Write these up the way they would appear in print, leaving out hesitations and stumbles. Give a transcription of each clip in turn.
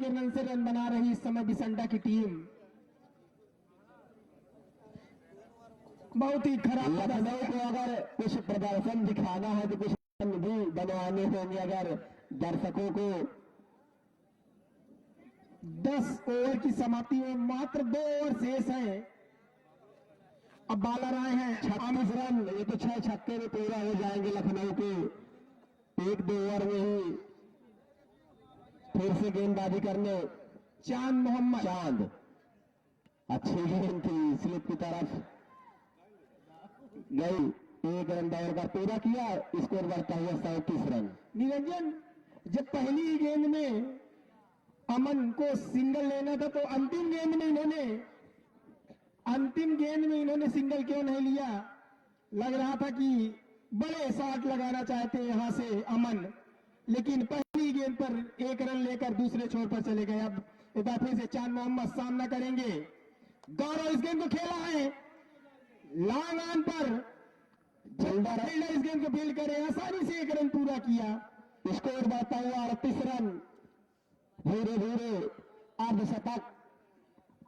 के रन से रन बना रही इस समय बिसंडा की टीम। बहुत ही खराब लखनऊ को अगर कुछ प्रदर्शन दिखाना है तो कुछ रन भी बनवाने होंगे अगर दर्शकों को। 10 ओवर की समाप्ति में मात्र 2 ओवर शेष है। अब बालर आए हैं 36 रन, ये तो 6 छक्के में पूरा हो जाएंगे लखनऊ के 1-2 ओवर में ही। फिर से गेंदबाजी करने चांद मोहम्मद। चांद अच्छी गेंद थी, स्लिप की तरफ गई, 1 रन दौड़कर पूरा किया, स्कोर बढ़ता हुआ 37 रन। निरंजन, जब पहली ही गेंद में अमन को सिंगल लेना था तो अंतिम गेंद में इन्होंने सिंगल क्यों नहीं लिया? लग रहा था कि बड़े शॉट लगाना चाहते हैं यहां से अमन, लेकिन पहली गेंद पर 1 रन लेकर दूसरे छोर पर चले गए। अब एक बार फिर से चांद मोहम्मद सामना करेंगे। गौरव इस गेंद को खेला है लॉन्ग ऑन पर, फील्डर इस गेंद को फील्ड करे, आसानी से 1 रन पूरा किया। स्कोर बढ़ता हुआ 38 रन। धीरे धीरे अर्धशतक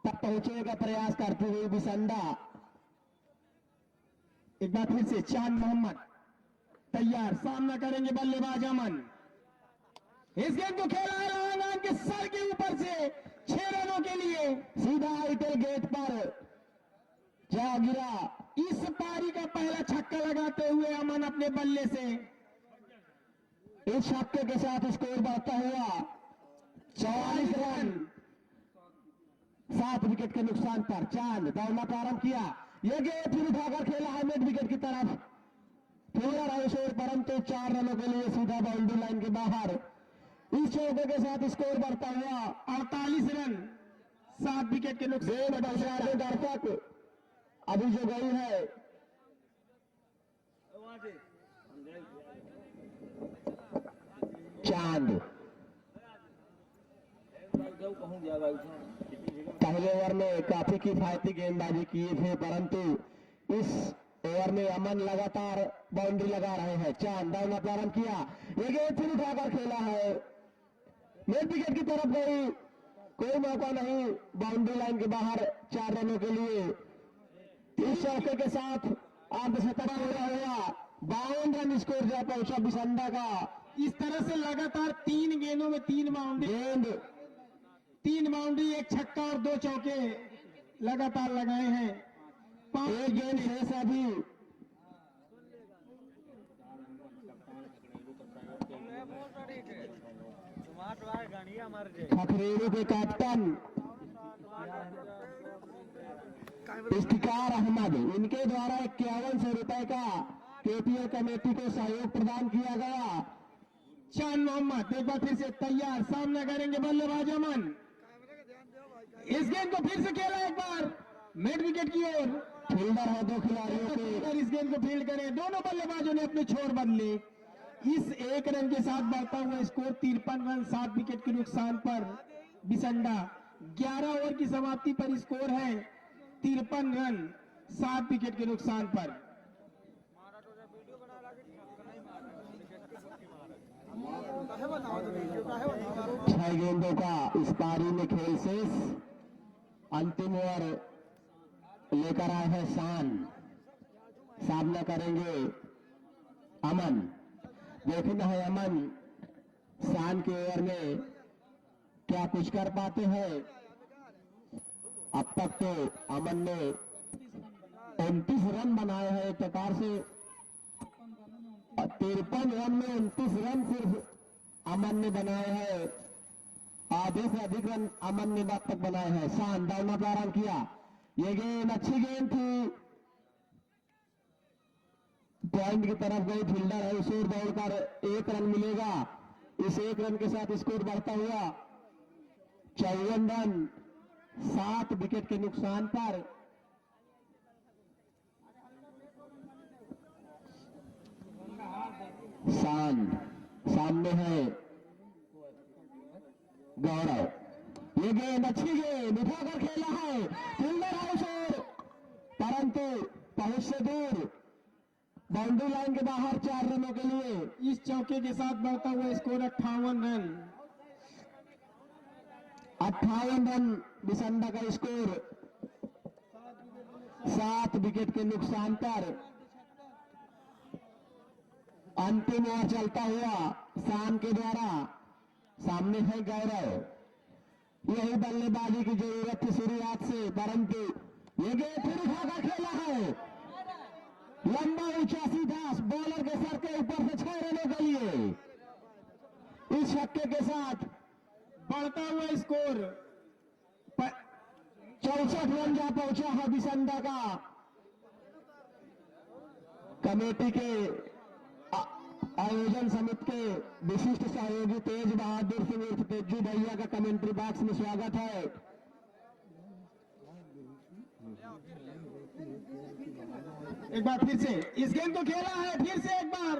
तक पहुंचने का प्रयास करती हुई बिसंडा। एक बार फिर से चांद मोहम्मद तैयार, सामना करेंगे बल्लेबाज अमन। इस गेंद को खेला है लॉन्ग ऑन के सर के ऊपर से 6 रनों के लिए, सीधा आइटल गेट पर जा गिरा। इस पारी का पहला छक्का लगाते हुए अमन अपने बल्ले से। इस छक्के के साथ स्कोर बढ़ता हुआ 44 रन। 7 विकेट के नुकसान पर चांद दौड़ना प्रारंभ किया। यह गेंद फिर उठाकर खेला है मिड विकेट की तरफ, फील्डर आउट, परंतु 4 रनों के लिए सीधा बाउंड्री लाइन के बाहर। इस चौके के साथ स्कोर बढ़ता हुआ 48 रन। 7 विकेट के नुकसान। दर्शक अभी जो गई है चांद, पहले ओवर में काफी किफायती गेंदबाजी किए थे, परंतु इस ओवर में अमन लगातार बाउंड्री लगा रहे हैं। चांद दौड़ना प्रारंभ किया, ये गेंद फिर उठाकर खेला है, मिड विकेट की तरफ गई, कोई मौका नहीं, बाउंड्री लाइन के बाहर 4 रनों के लिए। इस चौके के साथ अर्धशतक पूरा हुआ, 52 रन स्कोर जा पहुंचा बिसंडा का। इस तरह से लगातार 3 गेंदों में 3 बाउंड्री, 1 छक्का और 2 चौके लगातार लगाए हैं। 5 गेंद शेष अभी। खखरेरू के कैप्टन इफ्तिकार अहमद, इनके द्वारा 5100 रुपए का केपीएल कमेटी को सहयोग प्रदान किया गया। चांद मोहम्मद एक बार फिर से तैयार, सामना करेंगे बल्लेबाज अमन। इस गेंद को फिर से खेला एक बार मिड विकेट की ओर। फील्डर है 2 खिलाड़ियों के, इस गेंद को फील्ड करें, दोनों बल्लेबाजों ने अपने छोर बदले। इस 1 रन के साथ बढ़ता हुआ स्कोर 53 रन। 7 विकेट के नुकसान पर बिसंडा। 11 ओवर की समाप्ति पर स्कोर है 53 रन 7 विकेट के नुकसान पर। 6 गेंदों का इस पारी में खेल शेष। अंतिम ओवर लेकर आए हैं शान, सामना करेंगे अमन। देखना है अमन शान के ओवर में क्या कुछ कर पाते हैं। अब तक तो अमन ने 29 रन बनाए हैं, एक प्रकार से 53 रन में 29 रन सिर्फ अमन ने बनाए हैं। आधे से अधिक रन अमन ने अब तक बनाए हैं। शान दौड़ना प्रारंभ किया, ये गेंद अच्छी गेंद थी, पॉइंट की तरफ गई, फील्डर है उसे दौड़कर 1 रन मिलेगा। इस 1 रन के साथ स्कोर बढ़ता हुआ 54 रन 7 विकेट के नुकसान पर। शान सामने है गौरव, ये गेंद अच्छी गेंद उठाकर खेला है, फील्डर हाउस और, परंतु पहुंच से दूर, बाउंड्री लाइन के बाहर 4 रनों के लिए। इस चौके के साथ बढ़ता हुआ स्कोर 58 रन। 58 रन बिसंडा का स्कोर। 7 विकेट के नुकसान पर अंतिम ओवर चलता हुआ शान के द्वारा। सामने है गौरव। यही बल्लेबाजी की जरूरत थी शुरुआत से, परंतु ये गेंद फिर उठाकर खेला है। लंबा ऊंचा सीधा बॉलर के सर के ऊपर से 6 रनों के लिए इस छक्के के साथ बढ़ता हुआ स्कोर 64 रन जा पहुंचा है बिसंडा का। कमेटी के आयोजन समिति के विशिष्ट सहयोगी तेज बहादुर सिंह उर्फ तेजू भैया का कमेंट्री बॉक्स में स्वागत है। एक बार फिर से इस गेंद को खेला है, फिर से एक बार।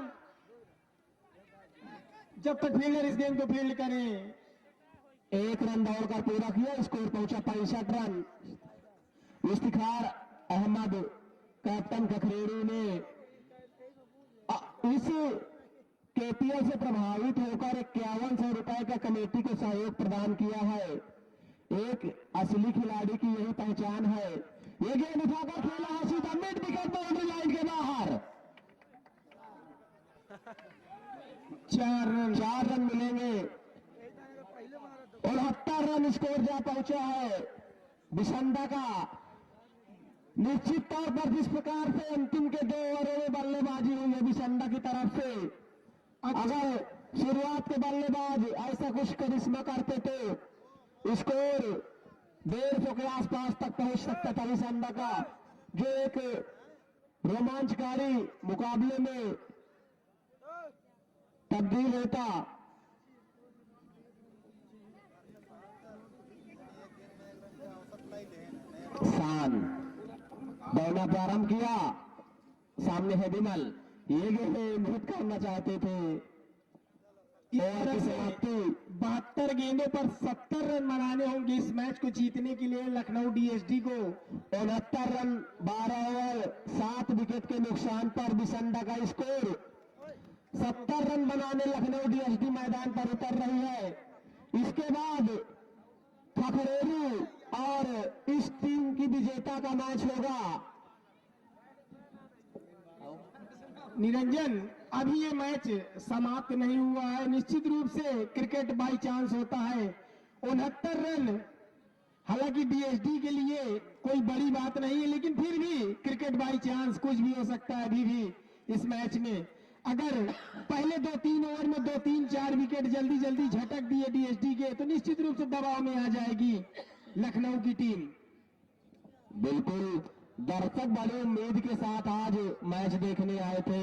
जब तक फील्डर इस गेंद को फील्ड करे। 1 रन दौड़कर पूरा किया, स्कोर पहुंचा 65 रन। इफ्तिखार अहमद कैप्टन खखरेड़ी ने इस केपीएल से प्रभावित होकर 5100 रुपए का कमेटी को सहयोग प्रदान किया है। एक असली खिलाड़ी की यही पहचान है। ये गेंद उठाकर खेला है सीधा मिड विकेट बाउंड्री लाइन के बाहर। 4 रन मिलेंगे। 69 रन स्कोर जा पहुंचा है बिसंडा का। निश्चित तौर पर जिस प्रकार से अंतिम के 2 ओवरों में बल्लेबाजी हुई है बिसंडा की तरफ से, अगर शुरुआत के बल्लेबाज ऐसा कुछ करिश्मा करते तो स्कोर 150 के आसपास तक पहुंच सकता था बिसंडा का, जो एक रोमांचकारी मुकाबले में तब्दील होता। शान दौड़ना प्रारंभ किया। सामने है विमल। ये गेंद इंगित करना चाहते थे। इस तरह से 72 गेंदों पर 70 रन बनाने होंगे इस मैच को जीतने के लिए लखनऊ डीएसडी को। 69 रन 12 ओवर 7 विकेट के नुकसान पर बिसंडा का स्कोर। 70 रन बनाने लखनऊ डीएसडी मैदान पर उतर रही है। इसके बाद खखरेरू और इस टीम की विजेता का मैच होगा। निरंजन, अभी ये मैच समाप्त नहीं हुआ है। निश्चित रूप से क्रिकेट बाई चांस होता है। 69 रन हालांकि डीएसडी के लिए कोई बड़ी बात नहीं है, लेकिन फिर भी क्रिकेट बाई चांस कुछ भी हो सकता है अभी भी इस मैच में। अगर पहले 2-3 ओवर में 2-3-4 विकेट जल्दी जल्दी झटक दिए डीएसडी के, तो निश्चित रूप से दबाव में आ जाएगी लखनऊ की टीम। बिल्कुल, दर्शक बड़ी उम्मीद के साथ आज मैच देखने आए थे।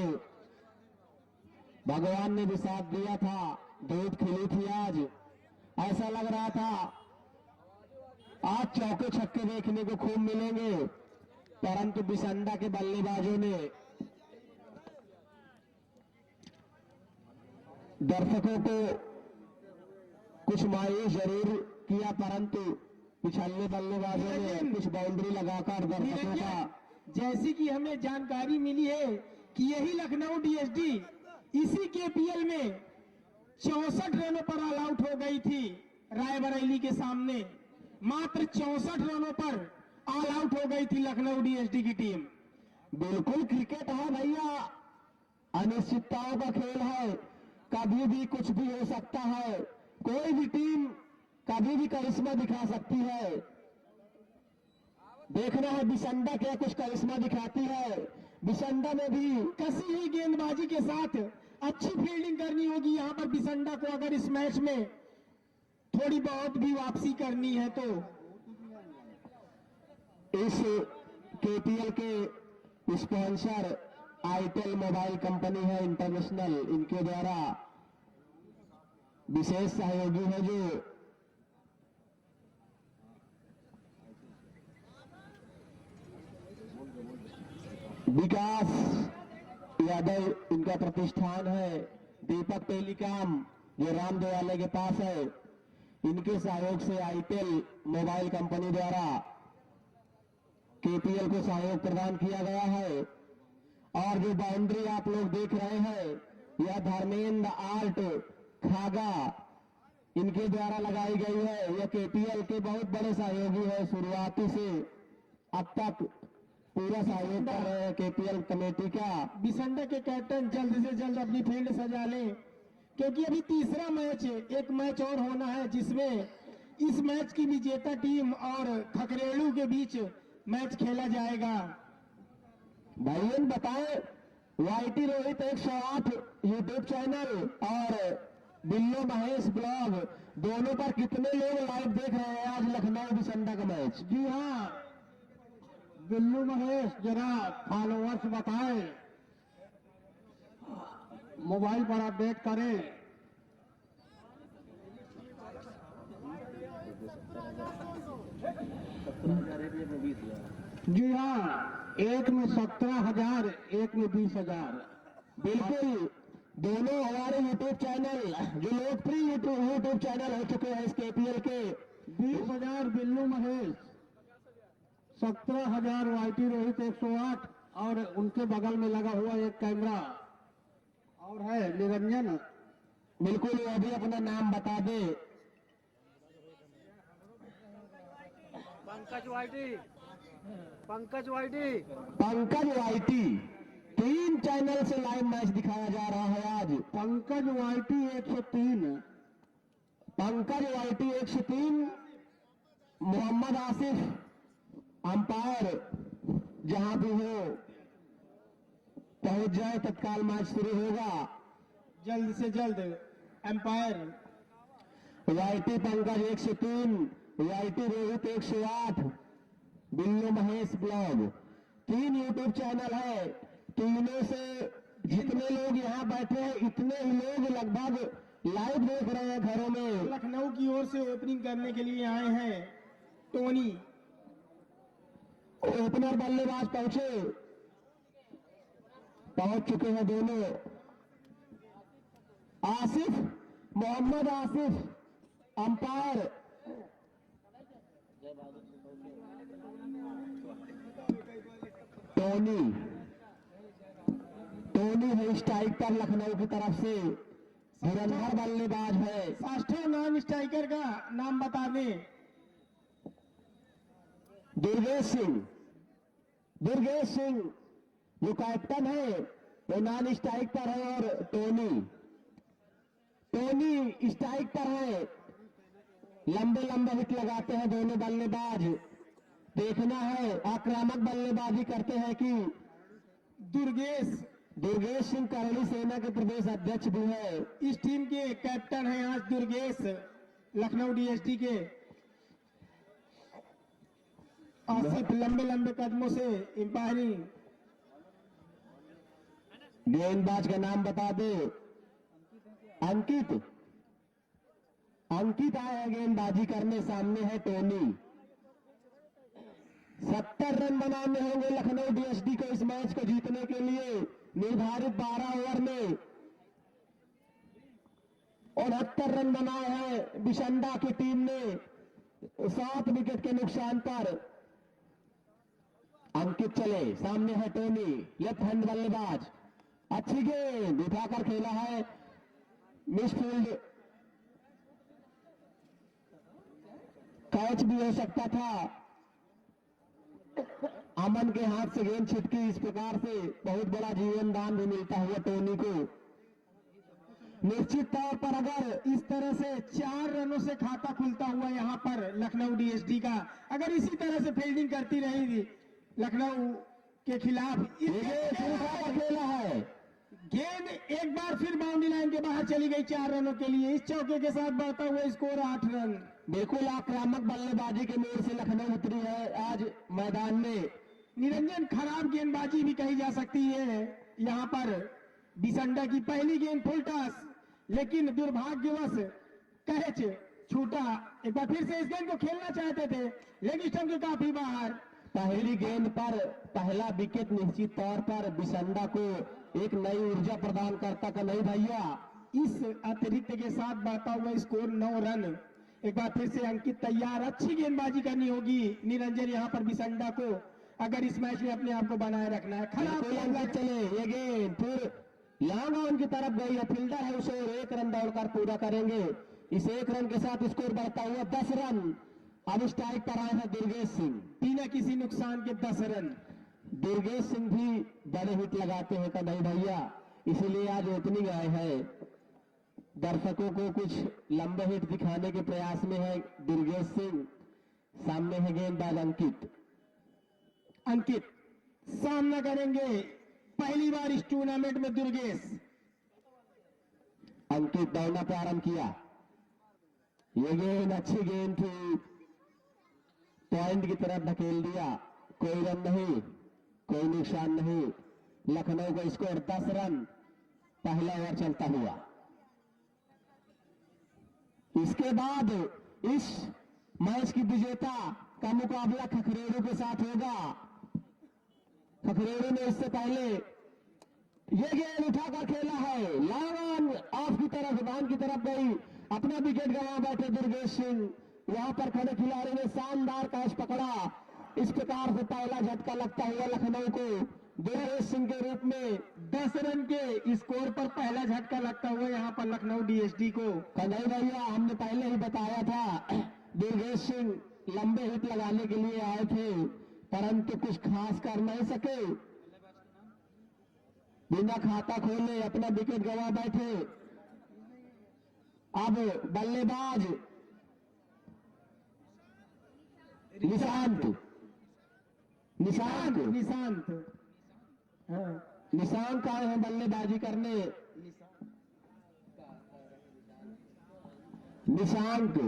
भगवान ने भी साथ दिया था, धूप खिली थी आज। ऐसा लग रहा था आज चौके छक्के देखने को खूब मिलेंगे, परंतु बिसंडा के बल्लेबाजों ने दर्शकों को कुछ मायूस जरूर किया, परंतु पिछले बल्लेबाजों ने कुछ बाउंड्री लगाकर दर्शकों का। जैसी कि हमें जानकारी मिली है कि यही लखनऊ डीएसडी इसी केपीएल में 64 रनों पर ऑल आउट हो गई थी रायबरेली के सामने। मात्र 64 रनों पर ऑल आउट हो गई थी लखनऊ डीएसडी की टीम। बिल्कुल, क्रिकेट है भैया, अनिश्चितताओं का खेल है। कभी भी कुछ भी हो सकता है। कोई भी टीम कभी भी करिश्मा दिखा सकती है। देखना है बिसंडा क्या कुछ करिश्मा दिखाती है। बिसंडा में भी कसी हुई गेंदबाजी के साथ अच्छी फील्डिंग करनी होगी यहाँ पर बिसंडा को, अगर इस मैच में थोड़ी बहुत भी वापसी करनी है तो। इस केपीएल के स्पॉन्सर आईटेल मोबाइल कंपनी है इंटरनेशनल, इनके द्वारा विशेष सहयोगी है जो विकास यादव, इनका प्रतिष्ठान है। दीपक टेलीकॉम जो राम देवालय के पास है, इनके सहयोग से आईटेल मोबाइल कंपनी द्वारा केपीएल को सहयोग प्रदान किया गया है। और जो बाउंड्री आप लोग देख रहे हैं, यह धर्मेंद्र आर्ट खागा इनके द्वारा लगाई गई है। यह केपीएल के बहुत बड़े सहयोगी है, शुरुआती से अब तक पूरा सहयोग कर रहे हैं केपीएल कमेटी का। बिसंडा के कैप्टन जल्द से जल्द अपनी फील्ड सजा लें, क्योंकि अभी तीसरा मैच, एक मैच और होना है, जिसमें इस मैच की विजेता टीम और खकरेलू के बीच मैच खेला जाएगा। भाइयों बताएं, वाईटी रोहित 108 यूट्यूब चैनल और बिल्लो महेश ब्लॉग दोनों पर कितने लोग लाइव देख रहे हैं आज लखनऊ बिसंडा का मैच? जी हाँ, बिल्लू महेश जरा फॉलोअर्स बताएं, मोबाइल पर अपडेट करें। जी हाँ, एक में 17,000, एक में 20,000। बिल्कुल, दोनों हमारे यूट्यूब चैनल जो लोकप्रिय यूट्यूब चैनल हो चुके हैं इस केपीएल के। 20,000 बिल्लू महेश, 17,000 वाईटी रोहित 108, और उनके बगल में लगा हुआ एक कैमरा और है निरंजन। बिल्कुल, वो भी अपना नाम बता दे। Pankaj YT, Pankaj YT, Pankaj YT 3 channel से लाइव मैच दिखाया जा रहा है आज। Pankaj YT 103, Pankaj YT 103, Mohammad Asif umpire जहां भी हो पहुंच जाए, तत्काल मैच शुरू होगा। जल्द से जल्द empire. YT Pankaj 103, YT Rohit 108, Billo Mahesh blog 3 YouTube channel है। तीनों से जितने लोग यहाँ बैठे हैं इतने ही लोग लगभग लाइव देख रहे हैं घरों में। लखनऊ की ओर से ओपनिंग करने के लिए आए हैं टोनी। ओपनर बल्लेबाज पहुंच चुके हैं दोनों। आसिफ, मोहम्मद आसिफ अंपायर। टोनी है स्ट्राइक पर लखनऊ की तरफ से, धुरंधर बल्लेबाज है। फास्टर नॉन स्ट्राइकर का नाम बता दें। दुर्गेश सिंह जो कैप्टन है वो नॉन स्ट्राइक पर है, और टोनी स्ट्राइक पर है। लंबे लंबे हिट लगाते हैं दोनों बल्लेबाज। देखना है आक्रामक बल्लेबाजी करते हैं कि दुर्गेश सिंह करणी सेना के प्रदेश अध्यक्ष भी है। इस टीम के कैप्टन हैं आज दुर्गेश, लखनऊ डीएसटी के। आसिफ लंबे लंबे कदमों से एम्पायरिंग। गेंदबाज का नाम बता दे। अंकित आए हैं गेंदबाजी करने, सामने है टोनी। 70 रन बनाने होंगे लखनऊ डीएसडी को इस मैच को जीतने के लिए। निर्धारित 12 ओवर में 69 रन बनाए हैं बिसंडा की टीम ने 7 विकेट के नुकसान पर। अंकित चले, सामने है टोनी, लेफ्ट हैंड बल्लेबाज। अच्छी गेंद उठाकर खेला है, मिसफील्ड, कैच भी हो सकता था। अमन के हाथ से गेंद छिटकी। इस प्रकार से बहुत बड़ा जीवन दान भी मिलता हुआ टोनी को। निश्चित तौर पर अगर इस तरह से 4 रनों से खाता खुलता हुआ यहाँ पर लखनऊ डीएसडी का, अगर इसी तरह से फील्डिंग करती रहेगी लखनऊ के खिलाफ, खेला है गेंद एक बार फिर बाउंड्री लाइन के बाहर चली गई 4 रनों के लिए। इस चौके के साथ बढ़ता हुआ स्कोर 8 रन। बिल्कुल आक्रामक बल्लेबाजी के मोड़ से लखनऊ उतरी है आज मैदान में। निरंजन, खराब गेंदबाजी भी कही जा सकती है यहाँ पर। बिसंडा की पहली गेंद फुल टॉस, लेकिन दुर्भाग्यवश कैच छूटा। एक बार फिर से इस गेंद को खेलना चाहते थे, लेग स्टंप के काफी बाहर। पहली गेंद पर पहला विकेट निश्चित तौर पर बिसंडा को एक नई ऊर्जा प्रदान करता का नहीं भैया। इस अतिरिक्त के साथ बढ़ता हुआ स्कोर 9 रन। एक बार फिर से अंकित तैयार, अच्छी गेंदबाजी करनी होगी निरंजन यहाँ पर बिसंडा को, अगर इस मैच में अपने आप को बनाए रखना है। खराब गेंद चले, ये गेंद फिर लॉन्ग ऑन की तरफ गई है, फील्डर है उसे 1 रन दौड़कर पूरा करेंगे। इस 1 रन के साथ स्कोर बढ़ता हुआ 10 रन। अब स्ट्राइक पर आए हैं दुर्गेश सिंह। बिना किसी नुकसान के 10 रन। दुर्गेश सिंह भी बड़े हिट लगाते हैं कन्हई भैया, इसीलिए आज ओपनिंग आए हैं। दर्शकों को कुछ लंबे हिट दिखाने के प्रयास में है दुर्गेश सिंह। सामने है गेंदबाज अंकित। अंकित सामना करेंगे पहली बार इस टूर्नामेंट में दुर्गेश। अंकित दौड़ना प्रारंभ किया। ये गेंद अच्छी गेंद थी, पॉइंट की तरफ धकेल दिया। कोई रन नहीं, कोई नुकसान नहीं। लखनऊ का स्कोर 10 रन, पहला ओवर चलता हुआ। इसके बाद इस मैच की विजेता का मुकाबला खखरेड़ू के साथ होगा। खखरेड़ू ने इससे पहले ये गेंद उठाकर खेला है, लॉन्ग ऑफ की तरफ, बाउंड की तरफ गई, अपना विकेट गंवा बैठे दुर्गेश सिंह। वहां पर खड़े खिलाड़ी ने शानदार कैच पकड़ा। इस प्रकार से पहला झटका लगता हुआ लखनऊ को दुर्गेश सिंह के रूप में 10 रन के स्कोर पर पहला झटका लगता हुआ यहाँ पर लखनऊ डीएसडी को। कन्हई भैया, हमने पहले ही बताया था दुर्गेश सिंह लंबे हिट लगाने के लिए आए थे, परंतु कुछ खास कर नहीं सके। बिना खाता खोले अपना विकेट गंवा बैठे। अब बल्लेबाज निशांत निशांत आए हैं बल्लेबाजी करने। निशांत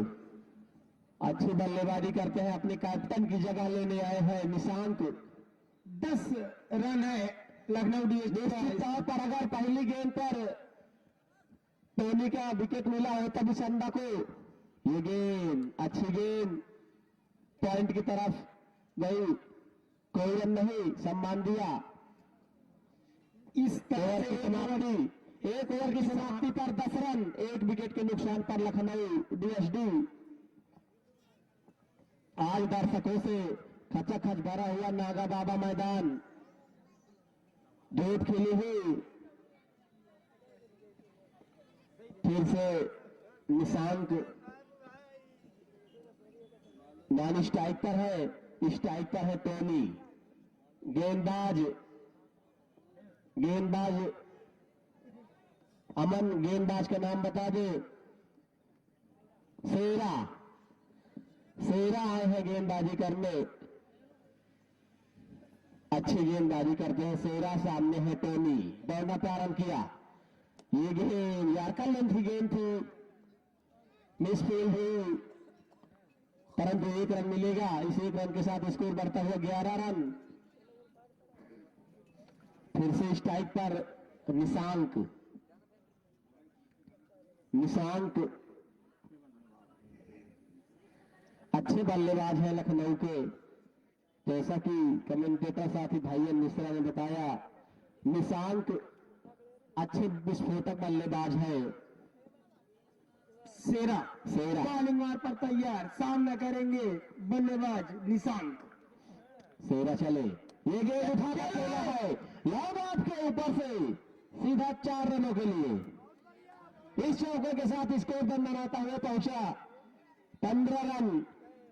अच्छी बल्लेबाजी करते हैं, अपने कैप्टन की जगह लेने आए हैं निशांत। 10 रन है लखनऊ डीएसडी निश्चित तौर पर अगर पहली गेंद पर टोनी का विकेट मिला होता बिशंदा को, ये गेंद अच्छी गेंद पॉइंट की तरफ गई, कोई रन नहीं, सम्मान दिया। इस तरह से एक ओवर की समाप्ति पर 10 रन, 1 विकेट के नुकसान पर लखनऊ डीएसडी। आज दर्शकों से खचाखच भरा हुआ नागा बाबा मैदान, धूप खिली हुई। फिर से निशांक नॉन स्ट्राइक पर है, स्ट्राइक पर है टोनी। गेंदबाज अमन, गेंदबाज का नाम बता दे। शेरा आए हैं गेंदबाजी करने, अच्छी गेंदबाजी करते हैं शेरा। सामने है टोनी, दौड़ना प्रारंभ किया। ये गेंद यार्कर लेंथ की गेंद थी, मिसफील्ड हुई, परंतु 1 रन मिलेगा। इस 1 रन के साथ स्कोर बढ़ता हुआ 11 रन। फिर से स्ट्राइक पर निशांक अच्छे बल्लेबाज है लखनऊ के, जैसा कि कमेंटेटर साथी भाई मिश्रा ने बताया। निशांक अच्छे विस्फोटक बल्लेबाज है। शेरा बॉलिंग मार पर तैयार, सामना करेंगे बल्लेबाज निशांत। शेरा चले, ये गेंद उठाकर खेला है, लॉन्ग ऑफ के ऊपर से सीधा 4 रनों के लिए। इस चौके के साथ स्कोर बनाता हुआ पहुंचा 15 रन,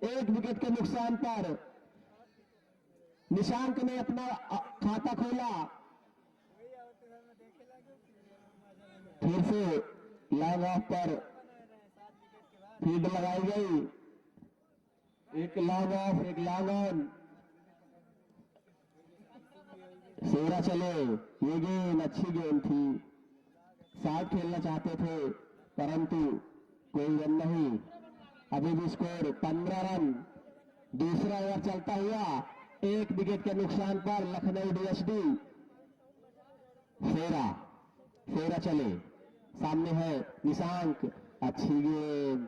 1 विकेट के नुकसान पर। निशांक ने अपना खाता खोला। फिर से लॉन्ग ऑफ पर फील्ड लगाई गई, एक लॉन्ग ऑफ, एक लॉन्ग ऑन। शेरा चले, ये गेंद अच्छी गेंद थी, साथ खेलना चाहते थे परंतु कोई रन नहीं। अभी भी स्कोर 15 रन। दूसरा ओवर चलता हुआ 1 विकेट के नुकसान पर लखनऊ डीएसडी। शेरा चले, सामने है निशांक, अच्छी गेंद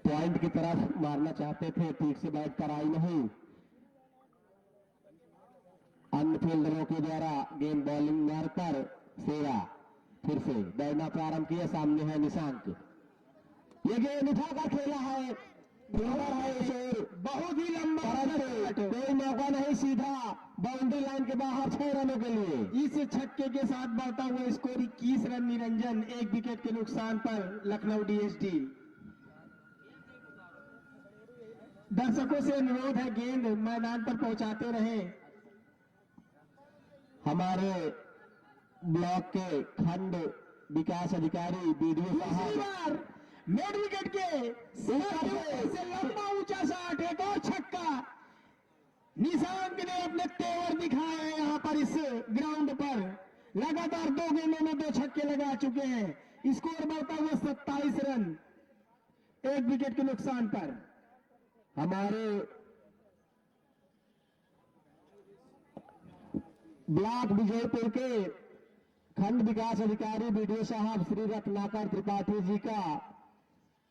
पॉइंट की तरफ मारना चाहते थे, ठीक से बैट पर आई नहीं। अन्य फील्डरों के द्वारा गेंद बॉलिंग मार पर शेरा फिर से दौड़ना प्रारंभ किया। सामने है निशांक, ये गेंद उठाकर खेला है, फील्डर है इस ओर, बहुत ही लंबा परंतु कोई मौका नहीं, सीधा बाउंड्री लाइन के बाहर 6 रनों के लिए। इस छक्के के साथ बढ़ता हुआ स्कोर 21 रन। निरंजन 1 विकेट के नुकसान पर लखनऊ डीएसडी। दर्शकों से अनुरोध है गेंद मैदान पर पहुंचाते रहें। हमारे ब्लॉक के खंड विकास अधिकारी बीडीओ दूसरी साहब बार मिड विकेट के से लंबा ऊंचा शॉट, एक और छक्का। निशांक ने अपने तेवर दिखाए हैं यहाँ पर इस ग्राउंड पर। लगातार 2 गेंदों में 2 छक्के लगा चुके हैं। स्कोर बढ़ता हुआ 27 रन 1 विकेट के नुकसान पर। हमारे ब्लॉक विजयपुर के खंड विकास अधिकारी बीडीओ साहब श्री रत्नाकर त्रिपाठी जी का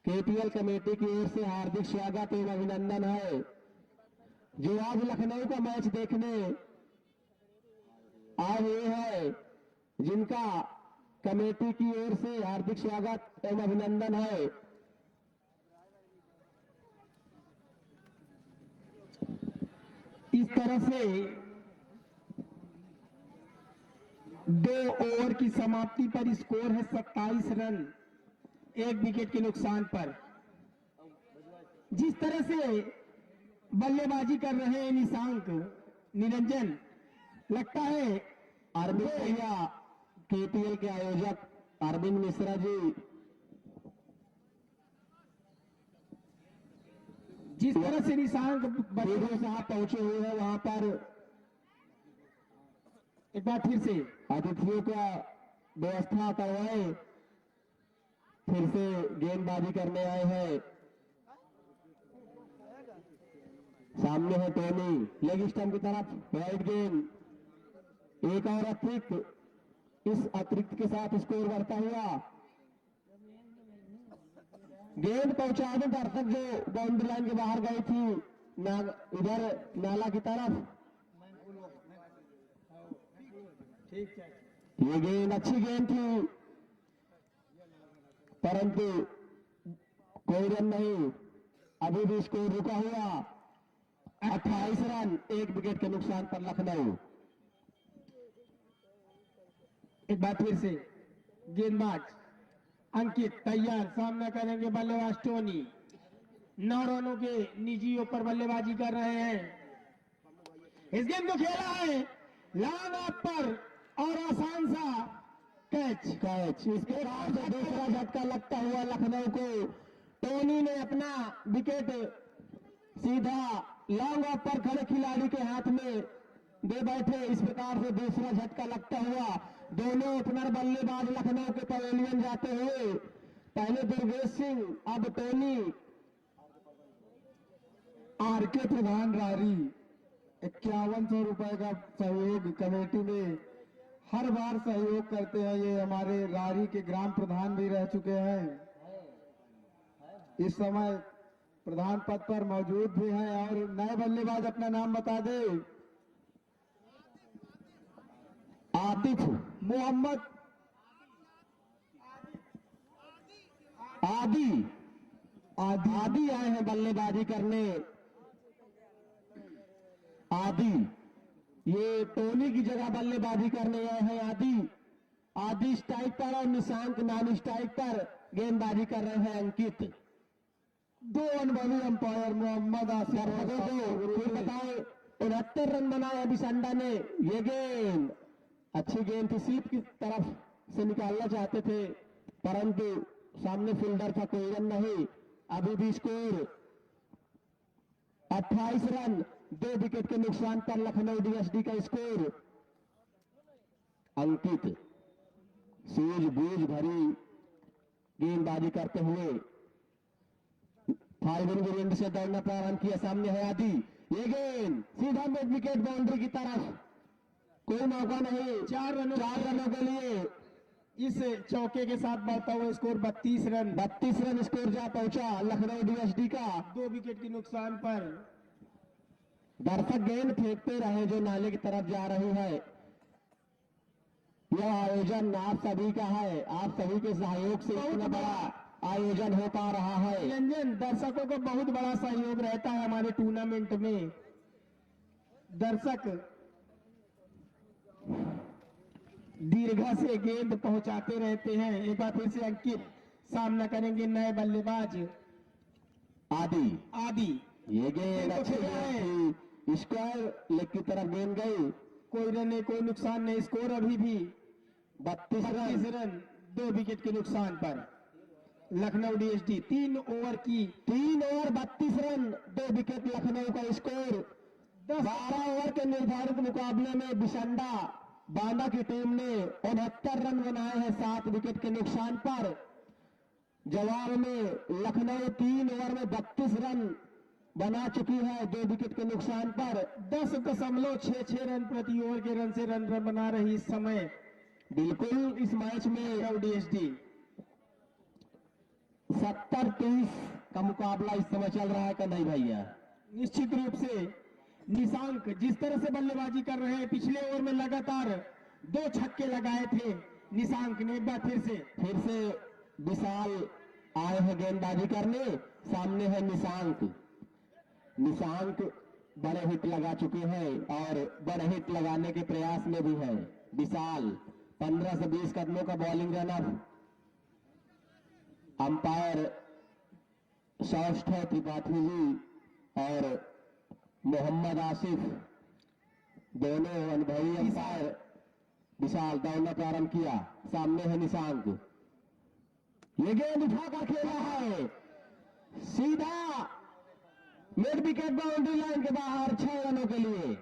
केपीएल कमेटी की ओर से हार्दिक स्वागत एवं अभिनंदन है, जो आज लखनऊ का मैच देखने आए हुए हैं, जिनका कमेटी की ओर से हार्दिक स्वागत एवं अभिनंदन है। इस तरह से 2 ओवर की समाप्ति पर स्कोर है 27 रन 1 विकेट के नुकसान पर। जिस तरह से बल्लेबाजी कर रहे हैं निशांक, निरंजन, लगता है अरविंद भैया केपीएल के आयोजक अरविंद मिश्रा जी, जिस तरह से निशांक बीडीओ साहब पहुंचे हुए हैं वहां पर, एक बार फिर से अतिथियों का व्यवस्था करवाए, फिर से गेंदबाजी करने आए हैं। सामने है टोनी, लेग स्टंप की तरफ वाइड गेंद, एक और अतिरिक्त, इस अतिरिक्त के साथ स्कोर बढ़ता हुआ। गेंद पहुंचा दे दर्शक जो बाउंड्री लाइन के बाहर गई थी, इधर नाला की तरफ। ये गेंद अच्छी गेंद थी, परंतु कोई रन नहीं, अभी भी स्कोर रुका हुआ 28 रन 1 विकेट के नुकसान पर लखनऊ। एक बार फिर से गेंदबाज अंकित तैयार, सामना करेंगे बल्लेबाज टोनी। 9 रनों के निजियों पर बल्लेबाजी कर रहे हैं। इस गेंद को खेला है लॉन्ग ऑफ पर और आसान सा कैच इसके बाद दूसरा झटका लगता हुआ लखनऊ को। टोनी ने अपना विकेट सीधा लॉन्ग ऑफ पर खड़े खिलाड़ी के हाथ में दे बैठे। इस प्रकार से दूसरा झटका लगता हुआ दोनों ओपनर बल्लेबाज लखनऊ के पवेलियन जाते हुए, पहले दुर्गेश सिंह, अब टोनी। आरके प्रधान रारी 5100 रुपए का सहयोग कमेटी में हर बार सहयोग करते हैं। ये हमारे रारी के ग्राम प्रधान भी रह चुके हैं, इस समय प्रधान पद पर मौजूद भी हैं। और नए बल्लेबाज अपना नाम बता दे। आतिफ मोहम्मद आदि आए हैं बल्लेबाजी करने। आदि ये टोनी की जगह बल्लेबाजी करने आए हैं। आदि स्ट्राइक पर और निशांक नॉन स्ट्राइक पर गेंदबाजी कर रहे हैं। अंकित 2 अनुभवी अंपायर मोहम्मद आसिफ फिर बताए 69 रन बनाए अभी संडा ने। ये गेंद अच्छी गेंद थी, स्लिप की तरफ से निकालना चाहते थे, परंतु सामने फील्डर था, कोई रन नहीं। अभी भी स्कोर 28 रन 2 विकेट के नुकसान पर लखनऊ डीएसडी का स्कोर। अंकित सूझबूझ भरी गेंदबाजी करते हुए फाल्गुन गुरिंड से दौड़ना प्रारंभ किया। सामने है आदि, ये गेंद सीधा मिड विकेट बाउंड्री की तरफ, कोई मौका नहीं। 4 रनों के लिए इस चौके के साथ बढ़ता हुआ स्कोर 32 रन स्कोर जा पहुंचा लखनऊ डीएसडी का। 2 विकेट के नुकसान पर। दर्शक गेंद फेंकते रहे जो नाले की तरफ जा रही है। यह आयोजन आप सभी का है, आप सभी के सहयोग से इतना बड़ा आयोजन हो पा रहा है। निरंजन, दर्शकों को बहुत बड़ा सहयोग रहता है हमारे टूर्नामेंट में। दर्शक दीर्घा से गेंद पहुंचाते रहते हैं। एक बार फिर से अंकित सामना करेंगे नए बल्लेबाज आदि। ये गेंद अच्छी गेंद थी, स्क्वायर लेग की तरफ गेंद गई। कोई रन नहीं, कोई नुकसान नहीं। स्कोर अभी भी 32 रन 2 विकेट के नुकसान पर। Lucknow DSD 3 over 32 run 2 wicket Lucknow का स्कोर। 12 ओवर के निर्धारित मुकाबले में बिशंडा बांदा की टीम ने 69 रन बनाए हैं 7 विकेट के नुकसान पर। जवाब में लखनऊ 3 ओवर में 32 रन बना चुकी है 2 विकेट के नुकसान पर। 10.66 रन प्रति ओवर के रन से रन बना रही इस समय बिल्कुल इस मैच में डीएसडी 70-30 का मुकाबला इस समय चल रहा है कि नहीं भैया? निश्चित रूप से निशांक जिस तरह से बल्लेबाजी कर रहे हैं, पिछले ओवर में लगातार 2 छक्के लगाए थे निशांक ने। एक बार फिर से विशाल आए हैं गेंदबाजी करने। सामने है निशांक बड़े हिट लगा चुके हैं और बड़े हिट लगाने के प्रयास में भी है विशाल। 15 से 20 कदमों का बॉलिंग रनर। अंपायर षष्ठ है त्रिपाठी जी और मोहम्मद आसिफ, दोनों अनुभवी अंपायर। विशाल दौड़ना प्रारंभ किया। सामने है निशांक। ये गेंद उठाकर खेला है सीधा मिड विकेट बाउंड्री लाइन के बाहर 6 रनों के लिए।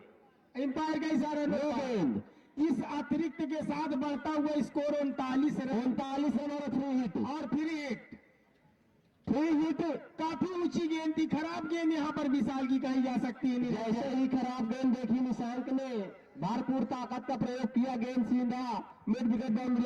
एम्पायर का इशारा नो गेंद। इस अतिरिक्त के साथ बढ़ता हुआ स्कोर 39 रन और 3 हिट और फिर 3 हिट। काफी ऊंची गेंद थी, खराब गेंद यहाँ पर विशाल की कही जा सकती है। जैसे ही खराब गेंद देखी निशांक ने भरपूर ताकत का प्रयोग किया। गेंद सीधा मिड विकेट बाउंड्री